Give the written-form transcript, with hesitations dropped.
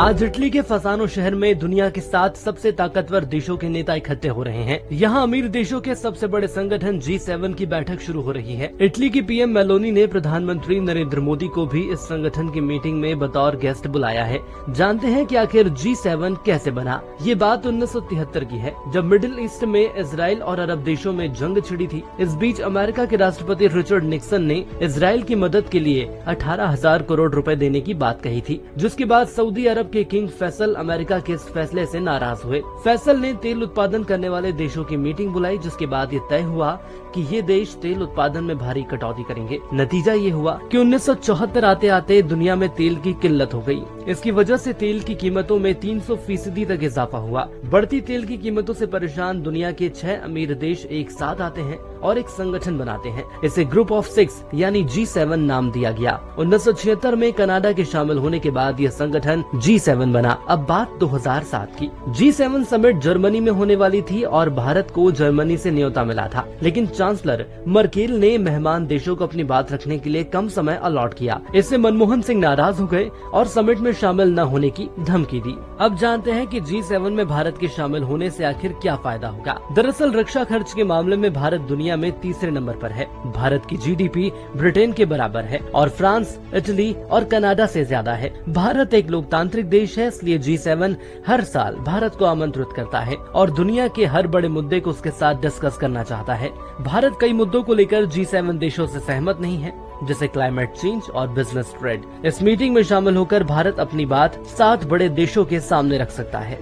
आज इटली के फसानो शहर में दुनिया के 7 सबसे ताकतवर देशों के नेता इकट्ठे हो रहे हैं। यहाँ अमीर देशों के सबसे बड़े संगठन G7 की बैठक शुरू हो रही है। इटली की पीएम मेलोनी ने प्रधानमंत्री नरेंद्र मोदी को भी इस संगठन की मीटिंग में बतौर गेस्ट बुलाया है। जानते हैं कि आखिर G7 कैसे बना। ये बात 1973 की है, जब मिडिल ईस्ट में इजराइल और अरब देशों में जंग छिड़ी थी। इस बीच अमेरिका के राष्ट्रपति रिचर्ड निक्सन ने इजराइल की मदद के लिए 18,000 करोड़ रुपए देने की बात कही थी, जिसके बाद सऊदी अरब के किंग फैसल अमेरिका के इस फैसले से नाराज हुए। फैसल ने तेल उत्पादन करने वाले देशों की मीटिंग बुलाई, जिसके बाद ये तय हुआ कि ये देश तेल उत्पादन में भारी कटौती करेंगे। नतीजा ये हुआ कि 1974 आते आते दुनिया में तेल की किल्लत हो गई। इसकी वजह से तेल की कीमतों में 300% तक इजाफा हुआ। बढ़ती तेल की कीमतों से परेशान दुनिया के 6 अमीर देश एक साथ आते हैं और एक संगठन बनाते हैं। इसे ग्रुप ऑफ 6 यानी G7 नाम दिया गया। 1976 में कनाडा के शामिल होने के बाद यह संगठन G7 बना। अब बात 2007 की। G7 समिट जर्मनी में होने वाली थी और भारत को जर्मनी से न्योता मिला था, लेकिन चांसलर मर्केल ने मेहमान देशों को अपनी बात रखने के लिए कम समय अलॉट किया। इससे मनमोहन सिंह नाराज हो गए और समिट में शामिल न होने की धमकी दी। अब जानते हैं कि G7 में भारत के शामिल होने से आखिर क्या फायदा होगा। दरअसल रक्षा खर्च के मामले में भारत दुनिया में तीसरे नंबर पर है। भारत की GDP ब्रिटेन के बराबर है और फ्रांस, इटली और कनाडा से ज्यादा है। भारत एक लोकतांत्रिक देश है, इसलिए G7 हर साल भारत को आमंत्रित करता है और दुनिया के हर बड़े मुद्दे को उसके साथ डिस्कस करना चाहता है। भारत कई मुद्दों को लेकर G7 देशों से सहमत नहीं है, जैसे क्लाइमेट चेंज और बिजनेस ट्रेड। इस मीटिंग में शामिल होकर भारत अपनी बात 7 बड़े देशों के सामने रख सकता है।